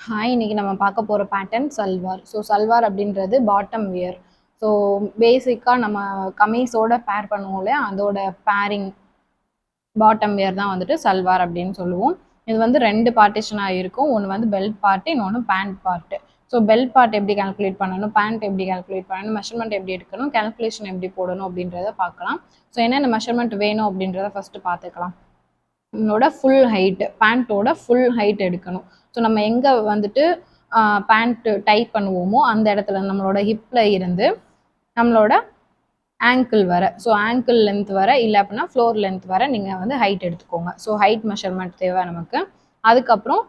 Hi, இன்னைக்கு நம்ம பார்க்க போகிற பேட்டர்ன் சல்வார். ஸோ சல்வார் அப்படின்றது பாட்டம் வியர். ஸோ பேசிக்காக நம்ம கமீஸோட பேர் பண்ணுவோம் இல்லையா, அதோட பேரிங் பாட்டம் வியர் தான் வந்துட்டு சல்வார் அப்படின்னு சொல்லுவோம். இது வந்து ரெண்டு பார்ட்டிஷனாக இருக்கும். ஒன்று வந்து பெல்ட் பார்ட்டு, இன்னொன்று band part. So belt part எப்படி கால்குலேட் பண்ணணும், பேண்ட் எப்படி கால்குலேட் பண்ணணும், மெஷர்மெண்ட் எப்படி எடுக்கணும், கால்குலேஷன் எப்படி போடணும் அப்படின்றத பார்க்கலாம். ஸோ என்னென்ன மெஷர்மெண்ட் வேணும் அப்படின்றத ஃபஸ்ட்டு பார்த்துக்கலாம். நம்மளோட ஃபுல் ஹைட்டு, பேண்ட்டோட ஃபுல் ஹைட் எடுக்கணும். ஸோ நம்ம எங்கே வந்துட்டு பேண்ட்டு டைப் பண்ணுவோமோ அந்த இடத்துல நம்மளோட ஹிப்பில் இருந்து நம்மளோட ஆங்கிள் வர, ஸோ ஆங்கிள் லென்த் வர, இல்லை அப்படின்னா ஃப்ளோர் லென்த் வர நீங்கள் வந்து ஹைட் எடுத்துக்கோங்க. ஸோ ஹைட் மெஷர்மெண்ட் தேவை நமக்கு. அதுக்கப்புறம்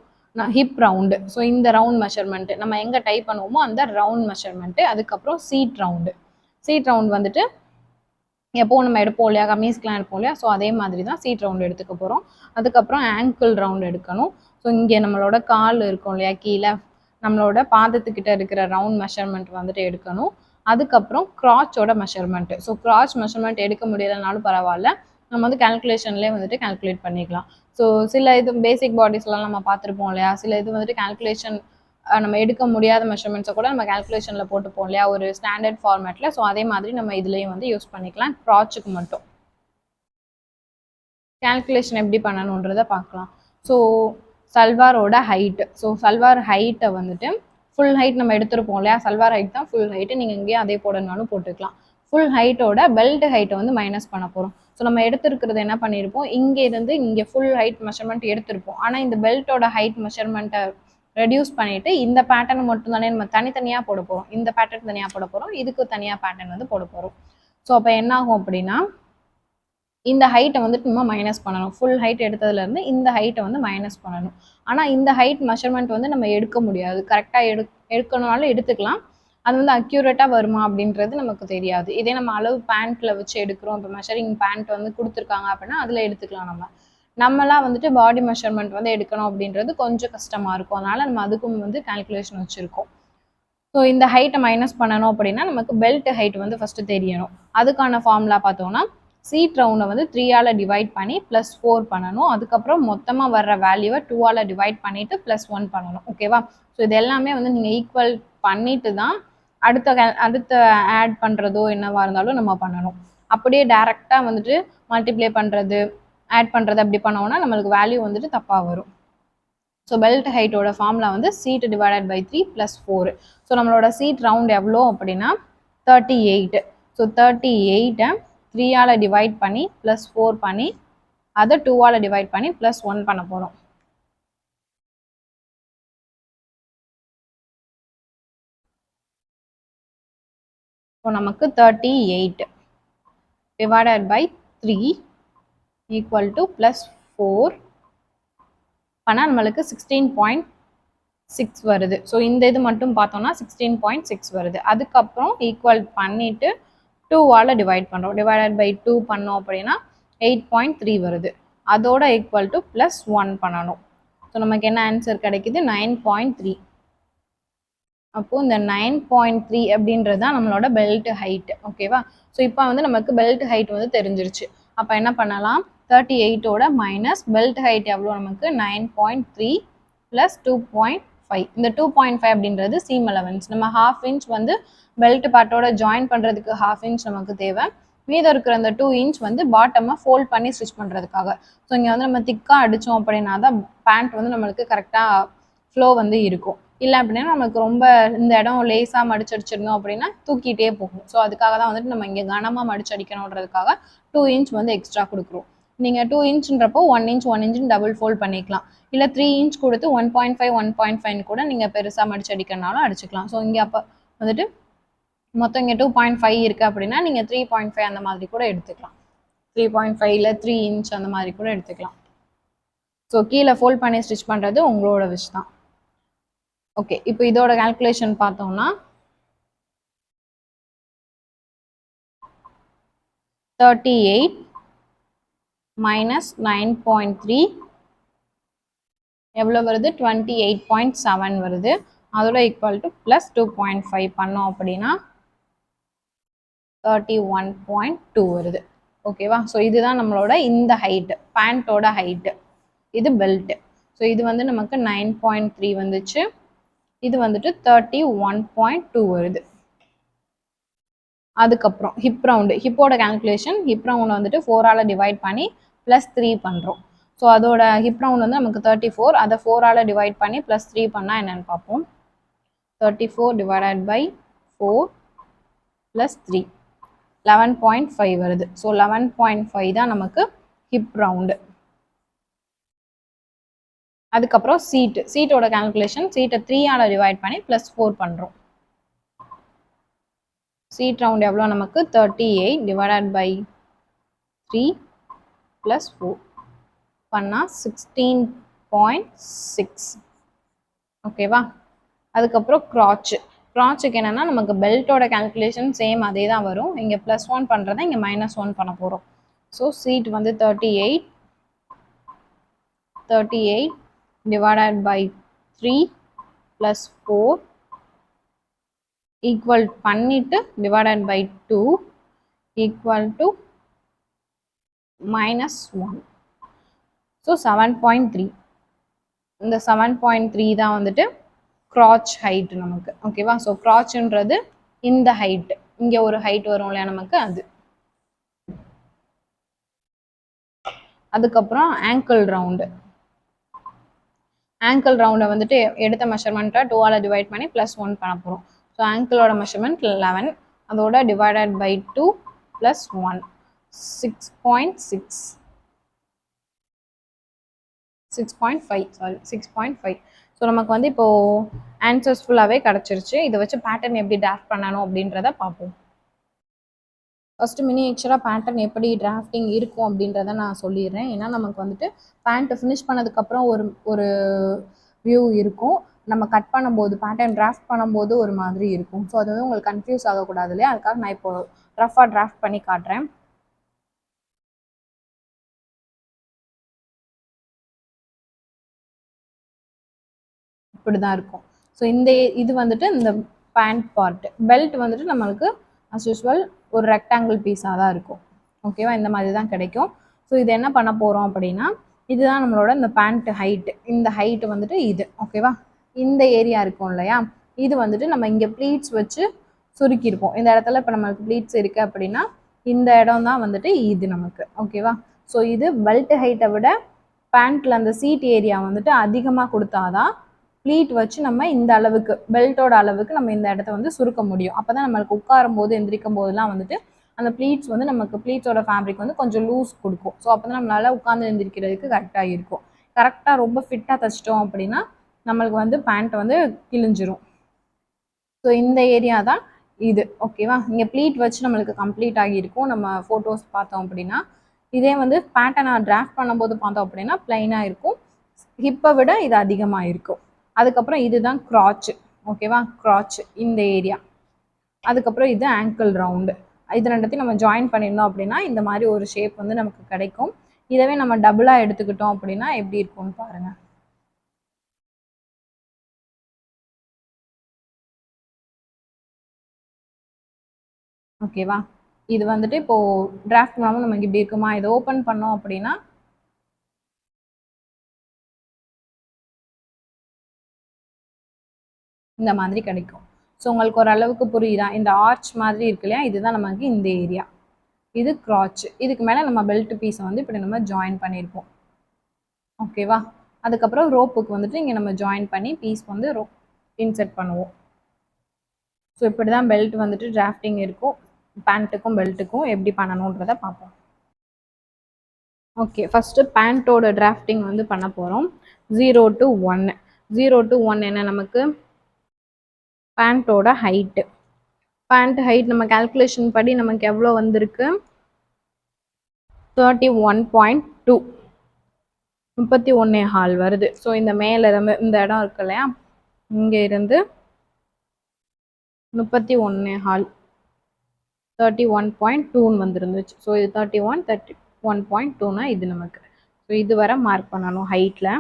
ஹிப் ரவுண்டு, ஸோ இந்த ரவுண்ட் மெஷர்மெண்ட்டு நம்ம எங்கே டைப் பண்ணுவோமோ அந்த ரவுண்ட் மெஷர்மெண்ட்டு. அதுக்கப்புறம் சீட் ரவுண்ட் வந்துட்டு எப்போ நம்ம எடுப்போம் இல்லையா, கமீஸ்க்கெலாம் எடுப்போம் இல்லையா, ஸோ அதே மாதிரி தான் சீட் ரவுண்ட் எடுத்துக்க போகிறோம். அதுக்கப்புறம் ஆங்கிள் ரவுண்ட் எடுக்கணும். ஸோ இங்கே நம்மளோட கால் இருக்கும் இல்லையா, கீழே நம்மளோட பாதத்துக்கிட்ட இருக்கிற ரவுண்ட் மெஷர்மெண்ட் வந்துட்டு எடுக்கணும். அதுக்கப்புறம் கிராச்சோட மெஷர்மெண்ட்டு. ஸோ கிராச் மெஷர்மெண்ட் எடுக்க முடியலைனாலும் பரவாயில்ல, நம்ம வந்து கால்குலேஷன்லேயே வந்துட்டு கால்குலேட் பண்ணிக்கலாம். ஸோ சில இது பேசிக் பாடிஸ்லாம் நம்ம பார்த்துருப்போம் இல்லையா, சில இது வந்துட்டு கால்குலேஷன் நம்ம எடுக்க முடியாத மெஷர்மெண்ட்ஸை கூட நம்ம கால்குலேஷனில் போட்டுப்போம் இல்லையா, ஒரு ஸ்டாண்டர்ட் ஃபார்மேட்டில். ஸோ அதே மாதிரி நம்ம இதுலேயும் வந்து யூஸ் பண்ணிக்கலாம். க்ராச்சுக்கு மட்டும் கால்குலேஷன் எப்படி பண்ணணுன்றதை பார்க்கலாம். ஸோ சல்வாரோட ஹைட்டு, ஸோ சல்வார் ஹைட்டை வந்துட்டு ஃபுல் ஹைட் நம்ம எடுத்துருப்போம் இல்லையா, சல்வார் ஹைட் தான் ஃபுல் ஹைட்டு. நீங்கள் இங்கேயும் அதே போடணும்னாலும் போட்டுக்கலாம். ஃபுல் ஹைட்டோட பெல்ட் ஹைட்டை வந்து மைனஸ் பண்ண போகிறோம். ஸோ நம்ம எடுத்துருக்கிறது என்ன பண்ணியிருப்போம், இங்கே இருந்து இங்கே ஃபுல் ஹைட் மெஷர்மெண்ட் எடுத்திருப்போம். ஆனால் இந்த பெல்ட்டோட ஹைட் மெஷர்மெண்ட்டை ரெடியூஸ் பண்ணிவிட்டு இந்த பேட்டர்ன் மட்டும் தானே நம்ம தனித்தனியாக போட போகிறோம். இந்த பேட்டர்ன் தனியாக போட போகிறோம், இதுக்கு தனியாக பேட்டர்ன் வந்து போட போகிறோம். ஸோ அப்போ என்ன ஆகும் அப்படின்னா, இந்த ஹைட்டை வந்துட்டு நம்ம மைனஸ் பண்ணணும். ஃபுல் ஹைட் எடுத்ததுலேருந்து இந்த ஹைட்டை வந்து மைனஸ் பண்ணணும். ஆனால் இந்த ஹைட் மெஷர்மெண்ட் வந்து நம்ம எடுக்க முடியாது. கரெக்டாக எடுக்கணும்னாலும் எடுத்துக்கலாம். அது வந்து அக்யூரேட்டாக வருமா அப்படின்றது நமக்கு தெரியாது. இதே நம்ம அளவு பேண்ட்டில் வச்சு எடுக்கிறோம், இப்போ மெஷரிங் பேண்ட் வந்து கொடுத்துருக்காங்க அப்படின்னா அதில் எடுத்துக்கலாம். நம்மளாம் வந்துட்டு பாடி மெஷர்மெண்ட் வந்து எடுக்கணும் அப்படின்றது கொஞ்சம் கஷ்டமாக இருக்கும். அதனால் நம்ம அதுக்கும் வந்து கால்குலேஷன் வச்சுருக்கோம். ஸோ இந்த ஹைட்டை மைனஸ் பண்ணணும் அப்படின்னா நமக்கு பெல்ட் ஹைட் வந்து ஃபஸ்ட்டு தெரியணும். அதுக்கான ஃபார்முலா பார்த்தோம்னா, சீட் ரவுண்டை வந்து 3ஆல் டிவைட் பண்ணி +4 பண்ணணும். அதுக்கப்புறம் மொத்தமாக வர்ற வேல்யூவை 2ஆல் டிவைட் பண்ணிவிட்டு +1 பண்ணணும். ஓகேவா? ஸோ இது எல்லாமே வந்து நீங்கள் ஈக்குவல் பண்ணிட்டு தான் அடுத்த ஆட் பண்ணுறதோ என்னவாக இருந்தாலும் நம்ம பண்ணணும். அப்படியே டேரெக்டாக வந்துட்டு மல்டிப்ளை பண்ணுறது, ஆட் பண்ணுறது அப்படி பண்ணோம்னா நம்மளுக்கு வேல்யூ வந்துட்டு தப்பாக வரும். ஸோ பெல்ட் ஹைட்டோட ஃபார்முலா வந்து சீட் டிவைடட் பை 3 +4. ஸோ நம்மளோட சீட் ரவுண்ட் எவ்வளோ அப்படின்னா 38. ஸோ 38ஐ 3ஆல் டிவைட் பண்ணி +4 பண்ணி அதை 2ஆல் டிவைட் பண்ணி +1 பண்ண போகிறோம். ஸோ நமக்கு 38 டிவைடட் பை 3 ஈக்குவல் டு +4 பண்ணால் நம்மளுக்கு 16.6 வருது. ஸோ இந்த இது மட்டும் பார்த்தோம்னா 16.6 வருது. அதுக்கப்புறம் ஈக்குவல் பண்ணிவிட்டு 2ஆல் டிவைட் பண்ணுறோம். டிவைடட் பை 2 பண்ணோம் அப்படின்னா 8.3 வருது. அதோட ஈக்குவல் டு +1 பண்ணணும். ஸோ நமக்கு என்ன ஆன்சர் கிடைக்குது, 9.3. அப்போது இந்த 9.3 அப்படின்றது தான் நம்மளோட பெல்ட் ஹைட். ஓகேவா? ஸோ இப்போ வந்து நமக்கு பெல்ட் ஹைட் வந்து தெரிஞ்சிருச்சு. அப்போ என்ன பண்ணலாம், 38ஓட மைனஸ் பெல்ட் ஹைட் எவ்வளோ நமக்கு 9.3 + 2.5. இந்த 2.5 அப்படின்றது சீம் அலவன்ஸ். நம்ம 1/2 இன்ச் வந்து பெல்ட் பார்ட்டோட ஜாயின் பண்ணுறதுக்கு 1/2 இன்ச் நமக்கு தேவை. மீதம் இருக்கிற அந்த 2 இன்ச் வந்து பாட்டமாக ஃபோல்ட் பண்ணி ஸ்டிச் பண்ணுறதுக்காக. ஸோ இங்கே வந்து நம்ம திக்காக அடித்தோம் அப்படின்னா தான் பேண்ட் வந்து நம்மளுக்கு கரெக்டாக ஃப்ளோ வந்து இருக்கும். இல்லை அப்படின்னா நமக்கு ரொம்ப இந்த இடம் லேஸாக மடிச்சடிச்சிருந்தோம் அப்படின்னா தூக்கிட்டே போகும். ஸோ அதுக்காக தான் வந்துட்டு நம்ம இங்கே கனமாக மடிச்சடிக்கணுன்றதுக்காக 2 இன்ச் வந்து எக்ஸ்ட்ரா கொடுக்குறோம். நீங்கள் 2 இன்ச்ன்றப்போ 1 இன்ச் 1 இன்ச்சுன்னு டபுள் ஃபோல்ட் பண்ணிக்கலாம். இல்லை 3 இன்ச் கொடுத்து 1.5 1.5 கூட நீங்கள் பெருசாக மடிச்சடிக்கிறனாலும் அடிச்சுக்கலாம். ஸோ இங்கே அப்போ வந்துட்டு மொத்தம் இங்கே 2.5 இருக்குது அப்படின்னா நீங்கள் 3.5 அந்த மாதிரி கூட எடுத்துக்கலாம். 3.5 இல்லை 3 இன்ச் அந்த மாதிரி கூட எடுத்துக்கலாம். ஸோ கீழே ஃபோல்ட் பண்ணி ஸ்டிச் பண்ணுறது உங்களோட விஷ் தான். ஓகே, இப்போ இதோட கால்குலேஷன் பார்த்தோம்னா 38 - 9.3 எவ்வளோ வருது, 28.7 வருது. அதோட ஈக்குவல் டு +2.5 பண்ணோம் அப்படின்னா 31.2 வருது. ஓகேவா? ஸோ இதுதான் நம்மளோட இந்த ஹைட்டு, பேண்ட்டோட ஹைட்டு. இது பெல்ட்டு. ஸோ இது வந்து நமக்கு 9.3 வந்துச்சு. இது வந்துட்டு 31.2 வருது. அதுக்கப்புறம் ஹிப் ரவுண்டு, ஹிப்போட கால்குலேஷன் ஹிப் ரவுண்ட் வந்துட்டு 4ஆல் டிவைட் பண்ணி +3 பண்ணுறோம். ஸோ அதோட ஹிப் ரவுண்ட் வந்து நமக்கு 34, அதை 4ஆல் டிவைட் பண்ணி +3 பண்ணால் என்னென்னு பார்ப்போம். 34 டிவைடட் பை 4 +3 11.5 வருது. ஸோ 11.5 தான் நமக்கு ஹிப் ரவுண்டு. அதுக்கப்புறம் சீட்டோட கால்குலேஷன் சீட்டை 3ஆல் டிவைட் பண்ணி +4 பண்ணுறோம். சீட் ரவுண்ட் எவ்வளோ நமக்கு 38 டிவைடட் பை 3 +4 பண்ணால் 16.6. ஓகேவா? அதுக்கப்புறம் க்ராச்சுக்கு என்னென்னா நமக்கு பெல்ட்டோட கால்குலேஷன் சேம் அதே தான் வரும். இங்கே +1 பண்ணுறதை இங்கே -1 பண்ண போகிறோம். ஸோ சீட் வந்து 38 divided by 3 plus 4 equal பண்ணிட்டு divided by 2 equal to -1. So 7.3. இந்த 7.3 தான் வந்துட்டு crotch height நமக்கு. ஓகேவா? ஸோ crotchன்றது இந்த ஹைட், இங்கே ஒரு ஹைட் வரும் இல்லையா நமக்கு, அது. அதுக்கப்புறம் ஆங்கிள் ரவுண்டை வந்துட்டு எடுத்த மெஷர்மெண்ட்டை 2ஆல் டிவைட் பண்ணி +1 பண்ண போகிறோம். ஸோ ஆங்கிளோட மெஷர்மெண்ட் 11, அதோட டிவைடட் பை 2 + 1 6.5. ஸோ நமக்கு வந்து இப்போது ஆன்சர்ஸ் ஃபுல்லாகவே கிடச்சிருச்சு. இதை வச்சு பேட்டர்ன் எப்படி டிராஃப்ட் பண்ணணும் அப்படின்றத பார்ப்போம். ஃபஸ்ட்டு மினியேச்சராக பேட்டர்ன் எப்படி டிராஃப்டிங் இருக்கும் அப்படின்றத நான் சொல்லிடுறேன். ஏன்னா நமக்கு வந்துட்டு பேண்ட்டு ஃபினிஷ் பண்ணதுக்கப்புறம் ஒரு வியூ இருக்கும். நம்ம கட் பண்ணும்போது பேட்டர்ன் டிராஃப்ட் பண்ணும்போது ஒரு மாதிரி இருக்கும். ஸோ அது வந்து உங்களுக்கு கன்ஃபியூஸ் ஆகக்கூடாது இல்லையா, அதுக்காக நான் இப்போ ரஃபாக டிராஃப்ட் பண்ணி காட்டுறேன். இப்படி தான் இருக்கும். ஸோ இது வந்துட்டு இந்த பேண்ட் பார்ட். பெல்ட் வந்துட்டு நம்மளுக்கு அஸ் யூஸ்வல் ஒரு ரெக்டாங்கிள் பீஸாக தான் இருக்கும். ஓகேவா? இந்த மாதிரி தான் கிடைக்கும். ஸோ இது என்ன பண்ண போகிறோம் அப்படின்னா, இதுதான் நம்மளோட இந்த பேண்ட் ஹைட்டு. இந்த ஹைட்டு வந்துட்டு இது. ஓகேவா? இந்த ஏரியா இருக்கும் இல்லையா, இது வந்துட்டு நம்ம இங்கே ப்ளீட்ஸ் வச்சு சுருக்கியிருப்போம். இந்த இடத்துல இப்போ நம்மளுக்கு ப்ளீட்ஸ் இருக்குது அப்படின்னா இந்த இடம் தான் வந்துட்டு இது நமக்கு. ஓகேவா? ஸோ இது பெல்ட் ஹைட்டை விட பேண்ட்டில் அந்த சீட் ஏரியா வந்துட்டு அதிகமாக கொடுத்தாதான் ப்ளீட் வச்சு நம்ம இந்த அளவுக்கு பெல்ட்டோட அளவுக்கு நம்ம இந்த இடத்த வந்து சுருக்க முடியும். அப்போ தான் நம்மளுக்கு உட்காரும் போது எந்திரிக்கும் போதெல்லாம் வந்துட்டு அந்த ப்ளீட்ஸ் வந்து நமக்கு ப்ளீட்ஸோட ஃபேப்ரிக் வந்து கொஞ்சம் லூஸ் கொடுக்கும். ஸோ அப்போ தான் நம்மளால் உட்காந்து எந்திரிக்கிறதுக்கு கரெக்டாக இருக்கும். கரெக்டாக ரொம்ப ஃபிட்டாக தைச்சிட்டோம் அப்படின்னா நம்மளுக்கு வந்து பேண்ட் வந்து கிழிஞ்சிரும். ஸோ இந்த ஏரியா தான் இது. ஓகேவா? இங்கே ப்ளீட் வச்சு நம்மளுக்கு கம்ப்ளீட் ஆகியிருக்கும். நம்ம ஃபோட்டோஸ் பார்த்தோம் அப்படின்னா இதே வந்து பேட்டர்னை டிராஃப்ட் பண்ணும்போது பார்த்தோம் அப்படின்னா பிளைனாக இருக்கும். ஹிப்பை விட இது அதிகமாக இருக்கும். அதுக்கப்புறம் இதுதான் க்ராட்ச். ஓகேவா? க்ராட்ச் இந்த ஏரியா. அதுக்கப்புறம் இது ஆங்கிள் ரவுண்டு. இது ரெண்டத்தையும் நம்ம ஜாயின் பண்ணியிருந்தோம் அப்படின்னா இந்த மாதிரி ஒரு ஷேப் வந்து நமக்கு கிடைக்கும். இதவே நம்ம டபுளாக எடுத்துக்கிட்டோம் அப்படின்னா எப்படி இருக்கும்னு பாருங்க. ஓகேவா? இது வந்துட்டு இப்போ டிராஃப்ட் பண்ணாமல் நமக்கு இப்படி இருக்குமா, இதை ஓப்பன் பண்ணோம் அப்படின்னா இந்த மாதிரி கிடைக்கும். ஸோ உங்களுக்கு ஒரு அளவுக்கு புரியுதா? இந்த ஆர்ச் மாதிரி இருக்கு இல்லையா, இதுதான் நமக்கு இந்த ஏரியா. இது க்ராட்ச். இதுக்கு மேலே நம்ம பெல்ட் பீஸை வந்து இப்படி நம்ம ஜாயின் பண்ணியிருப்போம். ஓகேவா? அதுக்கப்புறம் ரோப்புக்கு வந்துட்டு இங்கே நம்ம ஜாயின் பண்ணி பீஸ் வந்து இன்செர்ட் பண்ணுவோம். ஸோ இப்படி தான் பெல்ட் வந்துட்டு டிராஃப்டிங் இருக்கும். பேண்ட்டுக்கும் பெல்ட்டுக்கும் எப்படி பண்ணணுன்றதை பார்ப்போம். ஓகே, ஃபஸ்ட்டு பேண்ட்டோட டிராஃப்டிங் வந்து பண்ண போகிறோம். 0 to 1. 0 to 1 என்ன நமக்கு பேண்ட்டோட ஹைட்டு. பேண்ட் ஹைட் நம்ம கால்குலேஷன் படி நமக்கு எவ்வளோ வந்திருக்கு, 31.2, 31.5 வருது. ஸோ இந்த மேலே இருந்து இந்த இடம் இருக்கு இல்லையா, இங்கே இருந்து 31.5 31.2 வந்துருந்துச்சு. ஸோ இது 31.2னா இது நமக்கு. ஸோ இது வரை மார்க் பண்ணணும் ஹைட்டில்.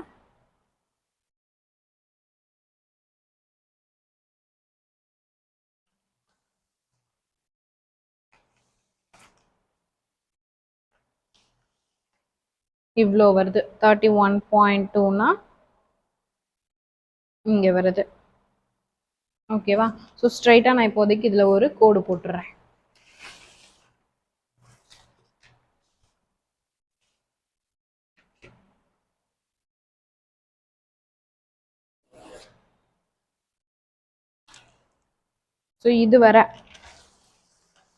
இவ்வளோ வருது. 31.2னா இங்கே வருது. ஓகேவா? ஸோ ஸ்ட்ரைட்டாக நான் இப்போதைக்கு இதில் ஒரு கோடு போட்டுறேன். ஸோ இது வர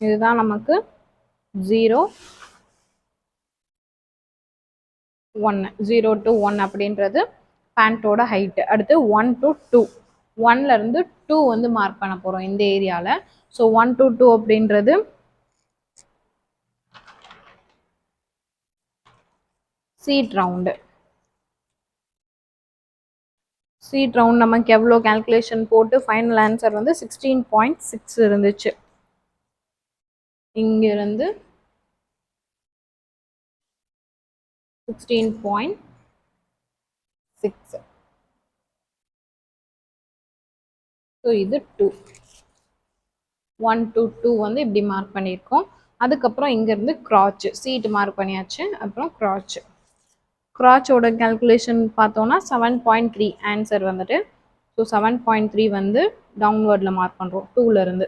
இதுதான் நமக்கு 0 1 0 to 1 அப்படின்றது பேண்ட்டோட ஹைட்டு. அடுத்து 1 to 2 1லேருந்து 2 வந்து மார்க் பண்ண போகிறோம் இந்த ஏரியாவில். ஸோ 1 to 2 அப்படின்றது சீட் ரவுண்டு. சீட் ரவுண்ட் நமக்கு எவ்வளோ கால்குலேஷன் போட்டு ஃபைனல் ஆன்சர் வந்து 16.6 இருந்துச்சு. இங்கிருந்து 16.6. ஸோ இது 2 1 to 2 வந்து இப்படி மார்க் பண்ணியிருக்கோம். அதுக்கப்புறம் இங்கேருந்து க்ராச் சீட்டு மார்க் பண்ணியாச்சு. அப்புறம் க்ராச்சோட கால்குலேஷன் பார்த்தோன்னா 7.3 ஆன்சர் வந்துட்டு. ஸோ 7.3 வந்து டவுன்வர்டில் மார்க் பண்ணுறோம் 2லேருந்து.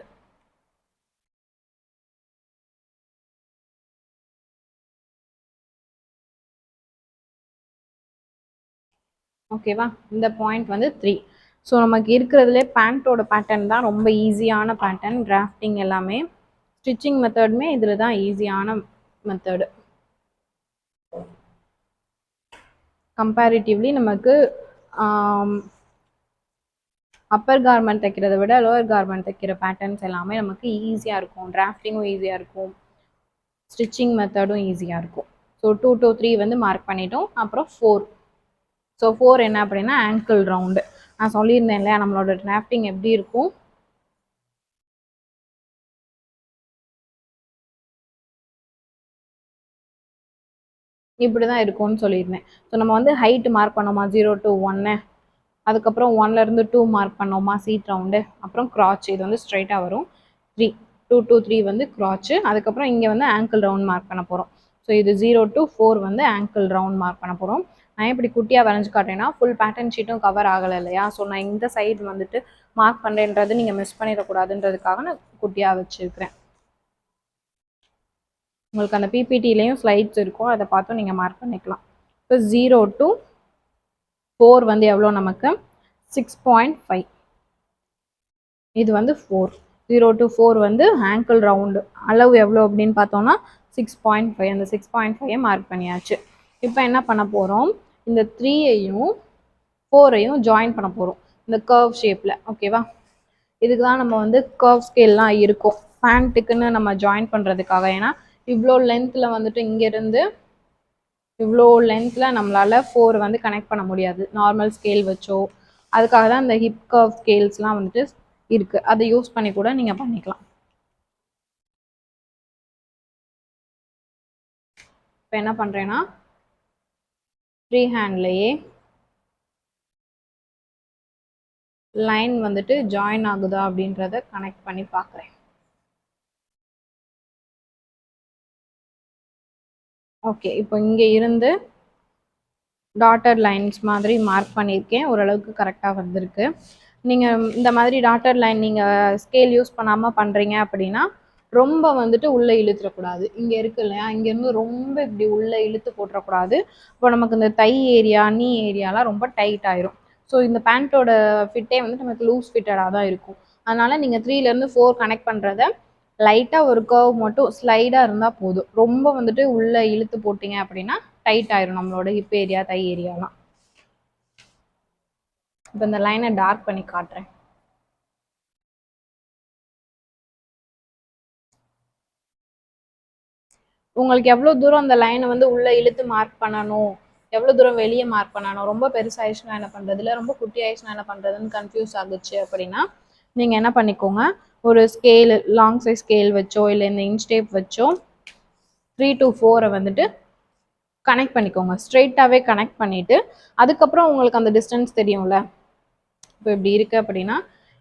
ஓகேவா? இந்த பாயிண்ட் வந்து 3. ஸோ நமக்கு இருக்கிறதுலே பேண்ட்டோட பேட்டர்ன் தான் ரொம்ப ஈஸியான பேட்டர்ன். டிராஃப்டிங் எல்லாமே ஸ்டிச்சிங் மெத்தடுமே இதில் தான் ஈஸியான மெத்தடு. கம்பேரிட்டிவ்லி நமக்கு அப்பர் கார்மெண்ட் தைக்கிறத விட லோவர் கார்மெண்ட் தைக்கிற பேட்டர்ன்ஸ் எல்லாமே நமக்கு ஈஸியாக இருக்கும். டிராஃப்டிங்கும் ஈஸியாக இருக்கும், ஸ்டிச்சிங் மெத்தடும் ஈஸியாக இருக்கும். ஸோ 2 to 3 வந்து மார்க் பண்ணிட்டோம். அப்புறம் 4. ஸோ 4 என்ன அப்படின்னா ஆங்கிள் ரவுண்டு. நான் சொல்லியிருந்தேன் இல்லையா நம்மளோட டிராஃப்டிங் எப்படி இருக்கும். இப்படி தான் இருக்கும்னு சொல்லியிருந்தேன். ஸோ நம்ம வந்து ஹைட்டு மார்க் பண்ணோமா 0 to 1, அதுக்கப்புறம் 1லேருந்து 2 மார்க் பண்ணோமா சீட் ரவுண்டு, அப்புறம் க்ராச் இது வந்து ஸ்ட்ரைட்டாக வரும். 3 2 to 3 வந்து க்ராச்சு. அதுக்கப்புறம் இங்கே வந்து ஆங்கிள் ரவுண்ட் மார்க் பண்ண போகிறோம். ஸோ இது 0 to 4 வந்து ஆங்கிள் ரவுண்ட் மார்க் பண்ண போகிறோம். நான் இப்படி குட்டியாக வரைஞ்சி காட்டுறேன்னா ஃபுல் பேட்டர்ன் ஷீட்டும் கவர் ஆகலை இல்லையா? ஸோ நான் இந்த சைடு வந்துட்டு மார்க் பண்ணுறேன்றது நீங்கள் மிஸ் பண்ணிடக்கூடாதுன்றதுக்காக நான் குட்டியாக வச்சுருக்கிறேன். உங்களுக்கு அந்த பிபிடிலையும் ஸ்லைட்ஸ் இருக்கும், அதை பார்த்தும் நீங்கள் மார்க் பண்ணிக்கலாம். இப்போ 0 to 4 வந்து எவ்வளோ நமக்கு 6.5. இது வந்து 4. 0 to 4 வந்து ஆங்கிள் ரவுண்டு அளவு எவ்வளோ அப்படின்னு பார்த்தோன்னா 6.5. அந்த 6.5 மார்க் பண்ணியாச்சு. இப்போ என்ன பண்ண போகிறோம், இந்த 3ஐயும் 4ஐயும் ஜாயின் பண்ண போகிறோம் இந்த கர்வ் ஷேப்பில். ஓகேவா? இதுக்கு தான் நம்ம வந்து கர்வ் ஸ்கேல்லாம் இருக்கும் பேண்ட்டுக்குன்னு நம்ம ஜாயின் பண்ணுறதுக்காக. ஏன்னா இவ்வளோ லென்த்தில் வந்துட்டு இங்கேருந்து இவ்வளோ லென்த்தில் நம்மளால் 4 வந்து கனெக்ட் பண்ண முடியாது நார்மல் ஸ்கேல் வச்சோ. அதுக்காக தான் இந்த ஹிப் கர்வ் ஸ்கேல்ஸ்லாம் வந்துட்டு இருக்குது. அதை யூஸ் பண்ணி கூட நீங்கள் பண்ணிக்கலாம். இப்போ என்ன பண்ணுறேன்னா ஃப்ரீ ஹேண்ட்லேயே லைன் வந்துட்டு ஜாயின் ஆகுதா அப்படின்றத கனெக்ட் பண்ணி பார்க்குறேன். ஓகே, இப்போ இங்கே இருந்து டாட்டர் லைன்ஸ் மாதிரி மார்க் பண்ணியிருக்கேன். ஓரளவுக்கு கரெக்டாக வந்திருக்கு. நீங்கள் இந்த மாதிரி டாட்டர் லைன் நீங்கள் ஸ்கேல் யூஸ் பண்ணாமல் பண்ணுறீங்க அப்படின்னா ரொம்ப வந்துட்டு உள்ளே இழுத்துடக்கூடாது. இங்கே இருக்கு இல்லையா, இங்கேருந்து ரொம்ப இப்படி உள்ளே இழுத்து போட்டுறக்கூடாது. இப்போ நமக்கு இந்த தை ஏரியா நீ ஏரியாலாம் ரொம்ப டைட் ஆயிரும். ஸோ இந்த பேண்ட்டோட ஃபிட்டே வந்து நமக்கு லூஸ் ஃபிட்டடாக தான் இருக்கும். அதனால் நீங்கள் 3லேருந்து 4 கனெக்ட் பண்ணுறத லைட்டாக ஒரு கர்வ் மட்டும் ஸ்லைடாக இருந்தால் போதும். ரொம்ப வந்துட்டு உள்ளே இழுத்து போட்டிங்க அப்படின்னா டைட் ஆயிரும் நம்மளோட ஹிப் ஏரியா தை ஏரியாலாம். இப்போ இந்த லைனை டார்க் பண்ணி காட்டுறேன். உங்களுக்கு எவ்வளோ தூரம் அந்த லைனை வந்து உள்ளே இழுத்து மார்க் பண்ணணும், எவ்வளோ தூரம் வெளியே மார்க் பண்ணணும், ரொம்ப பெருசாகிடுச்சுன்னா என்ன பண்ணுறது, இல்லை ரொம்ப குட்டி ஆயிடுச்சுன்னா என்ன பண்ணுறதுன்னு கன்ஃபியூஸ் ஆகுச்சு அப்படின்னா நீங்கள் என்ன பண்ணிக்கோங்க, ஒரு ஸ்கேலு லாங் சைஸ் ஸ்கேல் வச்சோ இல்லை இந்த இன்ச் டேப் வச்சோ 3 to 4 வந்துட்டு கனெக்ட் பண்ணிக்கோங்க. ஸ்ட்ரெயிட்டாகவே கனெக்ட் பண்ணிவிட்டு அதுக்கப்புறம் உங்களுக்கு அந்த டிஸ்டன்ஸ் தெரியும்ல. இப்போ இப்படி இருக்குது அப்படின்னா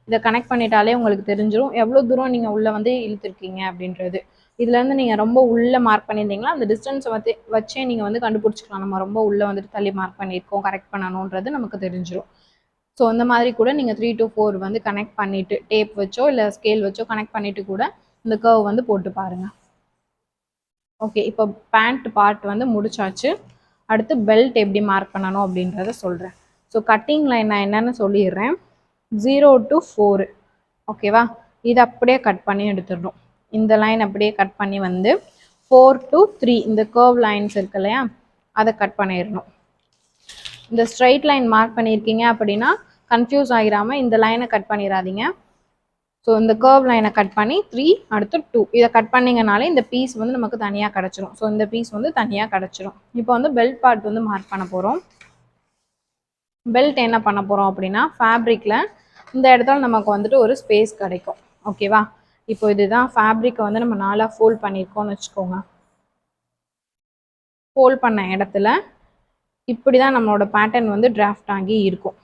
இதை கனெக்ட் பண்ணிட்டாலே உங்களுக்கு தெரிஞ்சிடும் எவ்வளோ தூரம் நீங்கள் உள்ளே வந்து இழுத்துருக்கீங்க அப்படின்றது. இதுலேருந்து நீங்கள் ரொம்ப உள்ளே மார்க் பண்ணியிருந்தீங்களா அந்த டிஸ்டன்ஸை வச்சே நீங்கள் வந்து கண்டுபிடிச்சிக்கலாம். நம்ம ரொம்ப உள்ளே வந்துட்டு தள்ளி மார்க் பண்ணியிருக்கோம், கரெக்ட் பண்ணணுன்றது நமக்கு தெரிஞ்சிடும். ஸோ இந்த மாதிரி கூட நீங்கள் 3 to 4 வந்து கனெக்ட் பண்ணிவிட்டு டேப் வச்சோ இல்லை ஸ்கேல் வச்சோ கனெக்ட் பண்ணிவிட்டு கூட இந்த கர்வ் வந்து போட்டு பாருங்கள். ஓகே, இப்போ பேண்ட் பார்ட் வந்து முடிச்சாச்சு. அடுத்து பெல்ட் எப்படி மார்க் பண்ணணும் அப்படின்றத சொல்கிறேன். ஸோ கட்டிங் லைன் நான் என்னென்னு சொல்லிடுறேன். 0 to 4 ஓகேவா, இதை அப்படியே கட் பண்ணி எடுத்துடணும். இந்த லைன் அப்படியே கட் பண்ணி வந்து 4 to 3 இந்த கர்வ் லைன்ஸ் இருக்கு இல்லையா, அதை கட் பண்ணிடணும். இந்த ஸ்ட்ரைட் லைன் மார்க் பண்ணியிருக்கீங்க அப்படின்னா கன்ஃபியூஸ் ஆகிராமல் இந்த லைனை கட் பண்ணிடாதீங்க. ஸோ இந்த கர்வ் லைனை கட் பண்ணி 3 அடுத்து 2 இதை கட் பண்ணிங்கனாலே இந்த பீஸ் வந்து நமக்கு தனியாக கிடச்சிரும். ஸோ இந்த பீஸ் வந்து தனியாக கிடச்சிரும். இப்போ வந்து பெல்ட் பார்ட் வந்து மார்க் பண்ண போகிறோம். பெல்ட் என்ன பண்ண போகிறோம் அப்படின்னா ஃபேப்ரிக்கில் இந்த இடத்துல நமக்கு வந்துட்டு ஒரு ஸ்பேஸ் கிடைக்கும். ஓகேவா, இப்போ இதுதான் ஃபேப்ரிக்கை வந்து நம்ம 4ஆக ஃபோல்ட் பண்ணியிருக்கோம்னு வச்சுக்கோங்க. ஃபோல்ட் பண்ண இடத்துல இப்படி தான் நம்மளோட பேட்டர்ன் வந்து டிராஃப்ட் ஆகி இருக்கும்.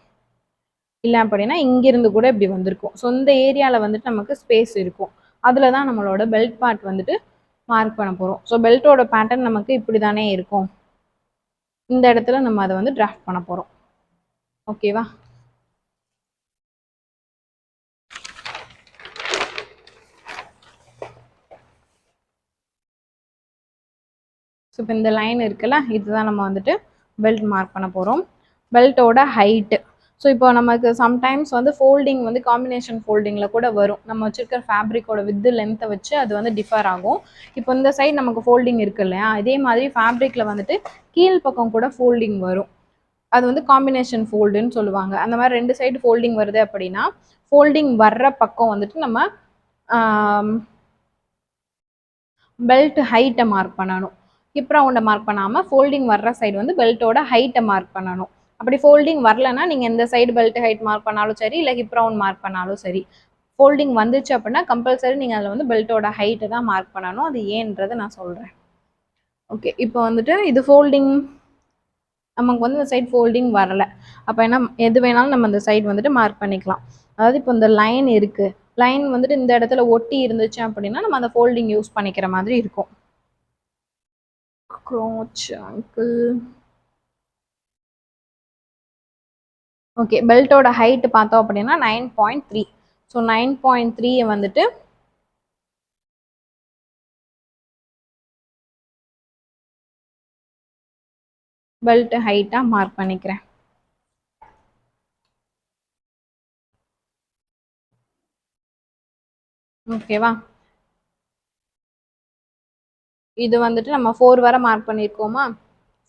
இல்லை அப்படின்னா இங்கிருந்து கூட இப்படி வந்திருக்கும். ஸோ இந்த ஏரியாவில் வந்துட்டு நமக்கு ஸ்பேஸ் இருக்கும். அதில் தான் நம்மளோட பெல்ட் பார்ட் வந்துட்டு மார்க் பண்ண போகிறோம். ஸோ பெல்ட்டோட பேட்டர்ன் நமக்கு இப்படி தானே இருக்கும். இந்த இடத்துல நம்ம அதை வந்து டிராஃப்ட் பண்ண போகிறோம். ஓகேவா, ஸோ இப்போ இந்த லைன் இருக்குல்ல, இதுதான் நம்ம வந்துட்டு பெல்ட் மார்க் பண்ண போகிறோம். பெல்ட்டோட ஹைட்டு, ஸோ இப்போ நமக்கு சம்டைம்ஸ் வந்து ஃபோல்டிங் வந்து காம்பினேஷன் ஃபோல்டிங்கில் கூட வரும். நம்ம வச்சுருக்கிற ஃபேப்ரிக்கோட வித்து லென்த்தை வச்சு அது வந்து டிஃபர் ஆகும். இப்போ இந்த சைடு நமக்கு ஃபோல்டிங் இருக்கு இல்லையா, இதே மாதிரி ஃபேப்ரிக்கில் வந்துட்டு கீழ் பக்கம் கூட ஃபோல்டிங் வரும். அது வந்து காம்பினேஷன் ஃபோல்டுன்னு சொல்லுவாங்க. அந்த மாதிரி 2 சைடு ஃபோல்டிங் வருது அப்படின்னா ஃபோல்டிங் வர்ற பக்கம் வந்துட்டு நம்ம பெல்ட் ஹைட்டை மார்க் பண்ணணும். ஹிப் ரவுண்டை மார்க் பண்ணாமல் ஃபோல்டிங் வர்ற சைடு வந்து பெல்ட்டோட ஹைட்டை மார்க் பண்ணணும். அப்படி ஃபோல்டிங் வரலன்னா நீங்கள் எந்த சைடு பெல்ட் ஹைட் மார்க் பண்ணாலும் சரி, இல்லை ஹிப் ரவுண்ட் மார்க் பண்ணாலும் சரி, ஃபோல்டிங் வந்துச்சு அப்படின்னா கம்பல்சரி நீங்கள் அதில் வந்து பெல்ட்டோட ஹைட்டை தான் மார்க் பண்ணணும். அது ஏன்றதை நான் சொல்கிறேன். ஓகே, இப்போ வந்துட்டு இது ஃபோல்டிங் நமக்கு வந்து இந்த சைடு ஃபோல்டிங் வரலை. அப்போ என்ன, எது வேணாலும் நம்ம இந்த சைடு வந்துட்டு மார்க் பண்ணிக்கலாம். அதாவது இப்போ இந்த லைன் இருக்குது, லைன் வந்துட்டு இந்த இடத்துல ஒட்டி இருந்துச்சு அப்படின்னா நம்ம அந்த ஃபோல்டிங் யூஸ் பண்ணிக்கிற மாதிரி இருக்கும். Crouch uncle. ஓகே, பெல்ட்டோட ஹைட் பார்த்தோம் அப்படின்னா 9.3. ஸோ 9.3 வந்துட்டு பெல்ட் ஹைட்டாக மார்க் பண்ணிக்கிறேன். ஓகேவா, இது வந்துட்டு நம்ம 4 வரை மார்க் பண்ணியிருக்கோமா,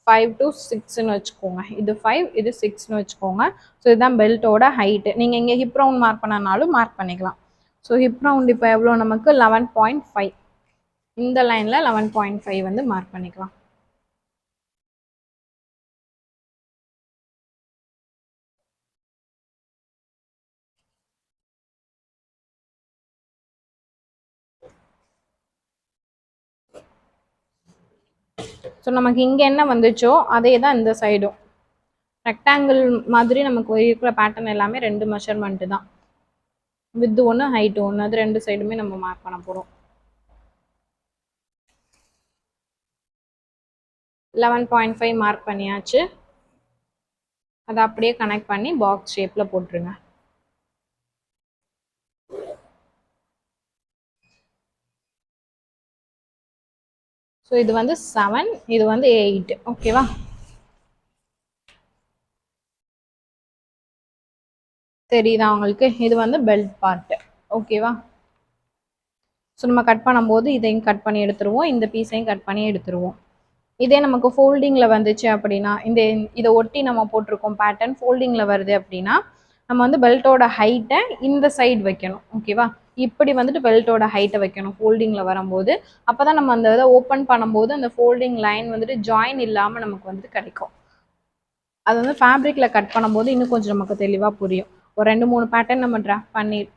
5 to 6ன்னு வச்சுக்கோங்க. இது 5, இது 6ன்னு வச்சுக்கோங்க. ஸோ இதுதான் பெல்ட்டோட ஹைட்டு. நீங்கள் இங்கே ஹிப் ரவுண்ட் மார்க் பண்ணனாலும் மார்க் பண்ணிக்கலாம். ஸோ ஹிப் ரவுண்ட் இப்போ எவ்வளோ நமக்கு 11.5. இந்த லைனில் 11.5 வந்து மார்க் பண்ணிக்கலாம். ஸோ நமக்கு இங்கே என்ன வந்துச்சோ அதே தான் இந்த சைடும். ரெக்டாங்கிள் மாதிரி நமக்கு இருக்கிற பேட்டர்ன் எல்லாமே 2 மெஷர்மெண்ட்டு தான். வித்து 1, ஹைட்டு 1, அது 2 சைடுமே நம்ம மார்க் பண்ண போகிறோம். 11.5 மார்க் பண்ணியாச்சு. அதை அப்படியே கனெக்ட் பண்ணி பாக்ஸ் ஷேப்பில் போட்டுருங்க. ஸோ இது வந்து 7, இது வந்து 8. ஓகேவா, தெரியுதா உங்களுக்கு? இது வந்து பெல்ட் பார்ட்டு. ஓகேவா, ஸோ நம்ம கட் பண்ணும்போது இதையும் கட் பண்ணி எடுத்துருவோம், இந்த பீஸையும் கட் பண்ணி எடுத்துருவோம். இதே நமக்கு ஃபோல்டிங்கில் வந்துச்சு அப்படின்னா, இதை ஒட்டி நம்ம போட்டிருக்கோம் பேட்டர்ன் ஃபோல்டிங்கில் வருது அப்படின்னா நம்ம வந்து பெல்ட்டோட ஹைட்டை இந்த சைடு வைக்கணும். ஓகேவா, இப்படி வந்துட்டு பெல்ட்டோட ஹைட்டை வைக்கணும் ஃபோல்டிங்கில் வரும்போது. அப்போ தான் நம்ம அந்த இதை ஓப்பன் பண்ணும்போது அந்த ஃபோல்டிங் லைன் வந்துட்டு ஜாயின் இல்லாமல் நமக்கு வந்துட்டு கிடைக்கும். அது வந்து ஃபேப்ரிக்கில் கட் பண்ணும்போது இன்னும் கொஞ்சம் நமக்கு தெளிவாக புரியும். ஒரு 2-3 பேட்டர்ன் நம்ம டிராஃப்ட்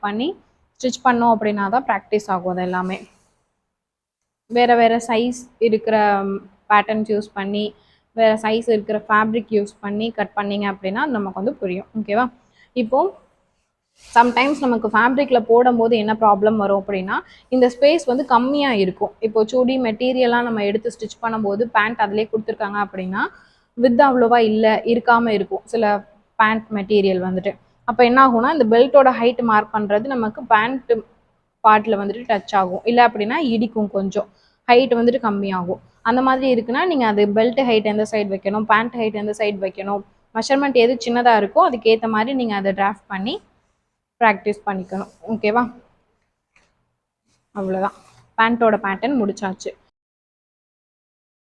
பண்ணி ஸ்டிச் பண்ணோம் அப்படின்னா தான் ப்ராக்டிஸ் ஆகும். அது எல்லாமே வேறு வேறு சைஸ் இருக்கிற பேட்டர்ன்ஸ் யூஸ் பண்ணி, வேறு சைஸ் இருக்கிற ஃபேப்ரிக் யூஸ் பண்ணி கட் பண்ணிங்க அப்படின்னா நமக்கு வந்து புரியும். ஓகேவா, இப்போது சம்டைம்ஸ் நமக்கு ஃபேப்ரிக்கில் போடும்போது என்ன ப்ராப்ளம் வரும் அப்படின்னா இந்த ஸ்பேஸ் வந்து கம்மியாக இருக்கும். இப்போ சுடி மெட்டீரியலாக நம்ம எடுத்து ஸ்டிச் பண்ணும்போது பேண்ட் அதிலே கொடுத்துருக்காங்க அப்படின்னா வித் அவ்வளோவா இல்லை, இருக்காமல் இருக்கும் சில பேண்ட் மெட்டீரியல் வந்துட்டு. அப்போ என்ன ஆகும்னா இந்த பெல்ட்டோட ஹைட் மார்க் பண்ணுறது நமக்கு பேண்ட் பார்ட்டில் வந்துட்டு டச் ஆகும். இல்லை அப்படின்னா இடிக்கும், கொஞ்சம் ஹைட் வந்துட்டு கம்மியாகும். அந்த மாதிரி இருக்குன்னா நீங்கள் அது பெல்ட் ஹைட் எந்த சைடு வைக்கணும், பேண்ட் ஹைட் எந்த சைடு வைக்கணும், மெஷர்மெண்ட் எது சின்னதாக இருக்கோ அதுக்கேற்ற மாதிரி நீங்கள் அதை டிராஃப்ட் பண்ணி ப்ராக்டிஸ் பண்ணிக்கணும். ஓகேவா? அவ்வளோதான், பேண்ட்டோட பேட்டர்ன் முடிச்சாச்சு.